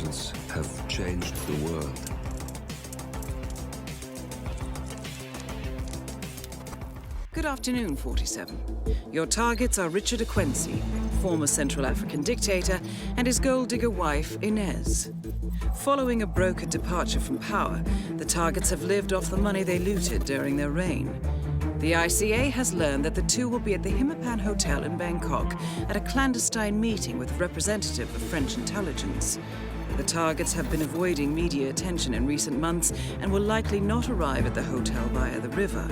intelligence have changed the world. Good afternoon, 47. Your targets are Richard Aquensi, former Central African dictator, and his gold digger wife, Inez. Following a brokered departure from power, the targets have lived off the money they looted during their reign. The ICA has learned that the two will be at the Hitman Hotel in Bangkok at a clandestine meeting with a representative of French intelligence. The targets have been avoiding media attention in recent months and will likely not arrive at the hotel via the river.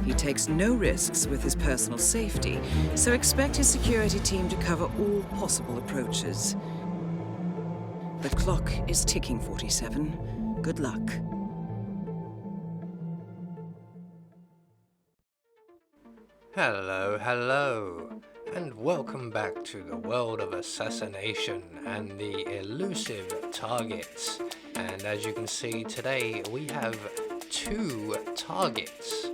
He takes no risks with his personal safety, so expect his security team to cover all possible approaches. The clock is ticking, 47. Good luck. Hello, and welcome back to the world of assassination and the elusive targets. And as you can see today, we have 2 targets.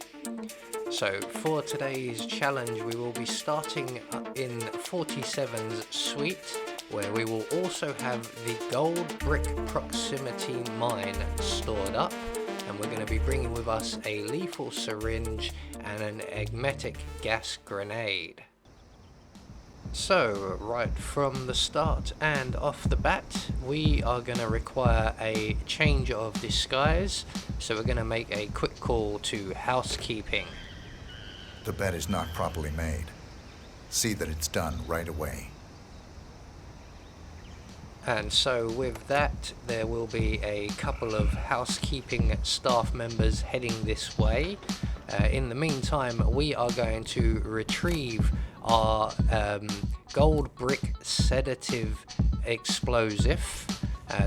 So for today's challenge, we will be starting in 47's suite, where we will also have the gold brick proximity mine stored up. And we're going to be bringing with us a lethal syringe and an emetic gas grenade. So, right from the start and off the bat, we are going to require a change of disguise. So we're going to make a quick call to housekeeping. The bed is not properly made. See that it's done right away. And so with that, there will be a couple of housekeeping staff members heading this way. In the meantime, we are going to retrieve our gold brick sedative explosive.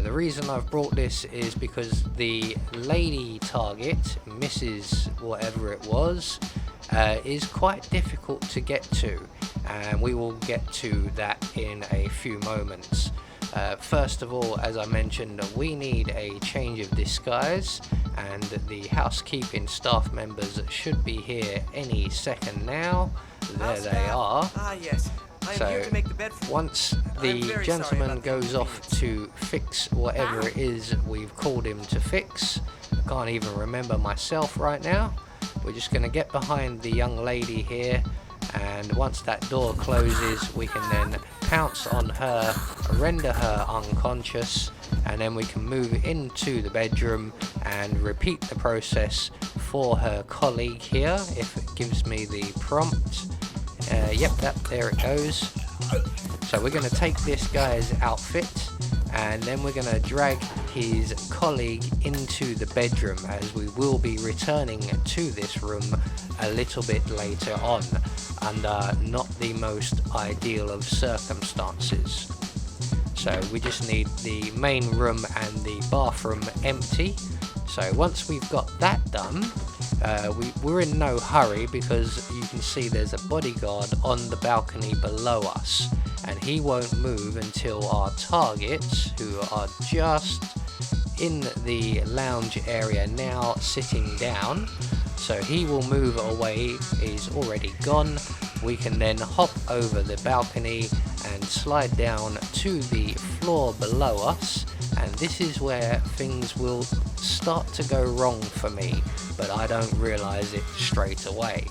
The reason I've brought this is because the lady target, Mrs. whatever it was, is quite difficult to get to. And we will get to that in a few moments. First of all, as I mentioned, we need a change of disguise, and the housekeeping staff members should be here any second now. There they are. Yes. So once the gentleman goes off to fix whatever it is we've called him to fix, I can't even remember myself right now. We're just going to get behind the young lady here, and once that door closes, we can then pounce on her, render her unconscious, and then we can move into the bedroom and repeat the process for her colleague here, if it gives me the prompt. There it goes. So we're going to take this guy's outfit, and then we're going to drag his colleague into the bedroom, as we will be returning to this room a little bit later on, under not the most ideal of circumstances. So we just need the main room and the bathroom empty. So once we've got that done, we're in no hurry, because you can see there's a bodyguard on the balcony below us, and he won't move until our targets, who are just in the lounge area now, sitting down. So he will move away. He's already gone. We can then hop over the balcony and slide down to the floor below us, and this is where things will start to go wrong for me, but I don't realize it straight away.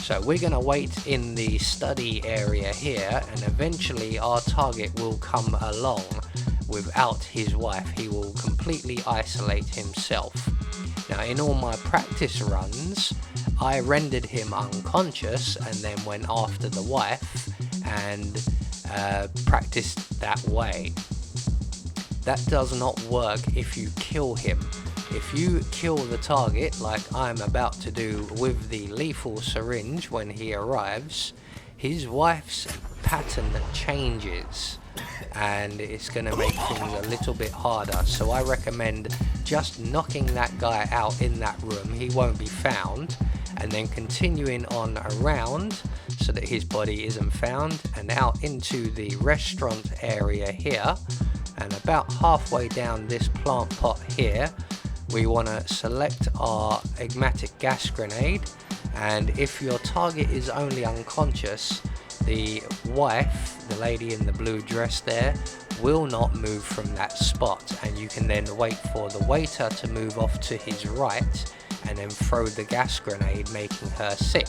So we're going to wait in the study area here, and eventually our target will come along without his wife. He will completely isolate himself. Now, in all my practice runs, I rendered him unconscious and then went after the wife and practiced that way. That does not work if you kill him. If you kill the target, like I'm about to do with the lethal syringe when he arrives, his wife's pattern changes, and it's going to make things a little bit harder. So I recommend just knocking that guy out in that room, he won't be found, and then continuing on around so that his body isn't found, and out into the restaurant area here. And about halfway down this plant pot here, we want to select our emetic gas grenade, and if your target is only unconscious, the wife, the lady in the blue dress there, will not move from that spot, and you can then wait for the waiter to move off to his right and then throw the gas grenade, making her sick.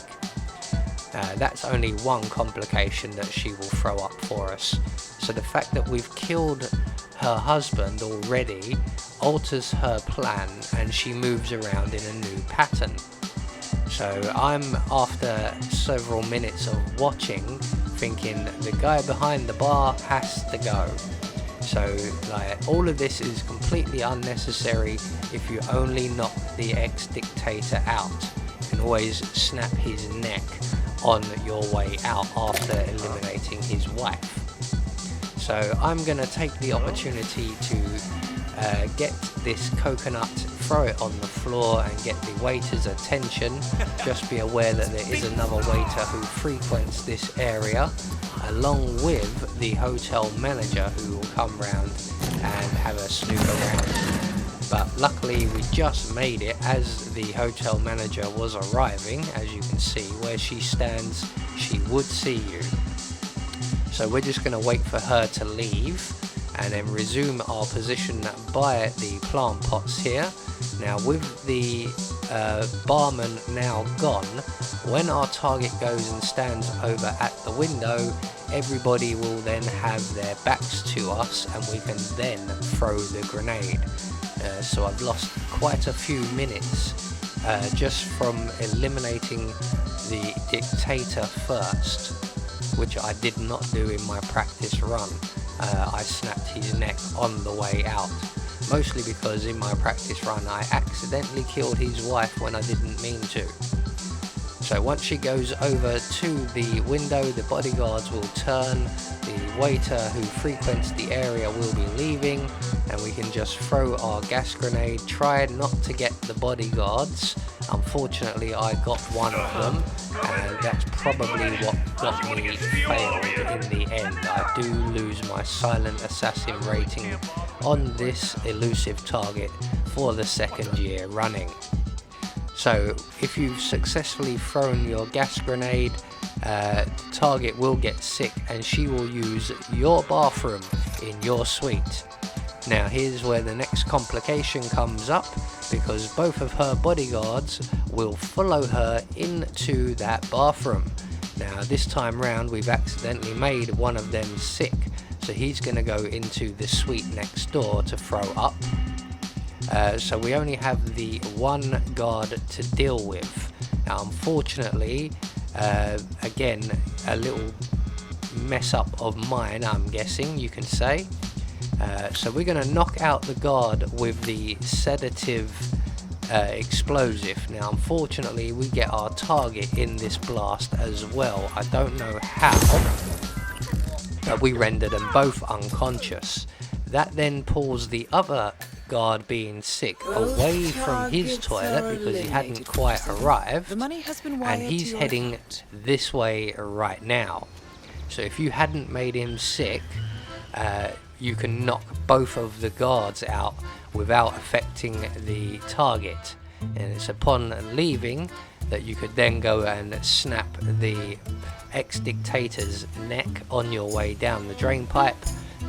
That's only one complication that she will throw up for us. So the fact that we've killed her husband already alters her plan, and she moves around in a new pattern. So I'm, after several minutes of watching, thinking the guy behind the bar has to go. So like, all of this is completely unnecessary if you only knock the Ex Dictator out. You can always snap his neck on your way out after eliminating his wife. So I'm going to take the opportunity to get this coconut, throw it on the floor and get the waiter's attention. Just be aware that there is another waiter who frequents this area, along with the hotel manager who will come round and have a snoop around. But luckily we just made it as the hotel manager was arriving. As you can see, where she stands, she would see you. So we're just going to wait for her to leave and then resume our position by the plant pots here. Now with the barman now gone, when our target goes and stands over at the window, everybody will then have their backs to us and we can then throw the grenade. So I've lost quite a few minutes just from eliminating the dictator first, which I did not do in my practice run. I snapped his neck on the way out, mostly because in my practice run I accidentally killed his wife when I didn't mean to. So once she goes over to the window, the bodyguards will turn, the waiter who frequents the area will be leaving, and we can just throw our gas grenade, try not to get the bodyguards. Unfortunately I got one of them, and that's probably what got me failed in the end. I do lose my silent assassin rating on this elusive target for the second year running. So if you've successfully thrown your gas grenade, the target will get sick and she will use your bathroom in your suite. Now here's where the next complication comes up, because both of her bodyguards will follow her into that bathroom. Now this time round we've accidentally made one of them sick, so he's going to go into the suite next door to throw up. So we only have the one guard to deal with. Now unfortunately, again, a little mess up of mine, I'm guessing you can say. So we're going to knock out the guard with the sedative explosive. Now unfortunately we get our target in this blast as well. I don't know how, but we render them both unconscious. That then pulls the other guard being sick away from his toilet because he hadn't quite arrived, and he's heading this way right now. So if you hadn't made him sick, you can knock both of the guards out without affecting the target, and it's upon leaving that you could then go and snap the ex-dictator's neck on your way down the drain pipe.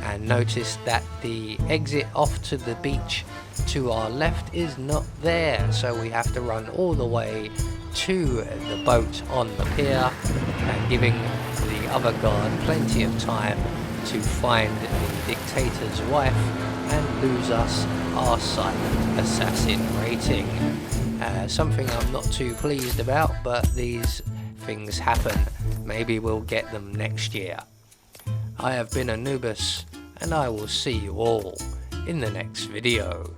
And notice that the exit off to the beach to our left is not there, so we have to run all the way to the boat on the pier, and giving the other guard plenty of time to find the dictator's wife and lose us our silent assassin rating. Something I'm not too pleased about, but these things happen. Maybe we'll get them next year. I have been Anubis, and I will see you all in the next video.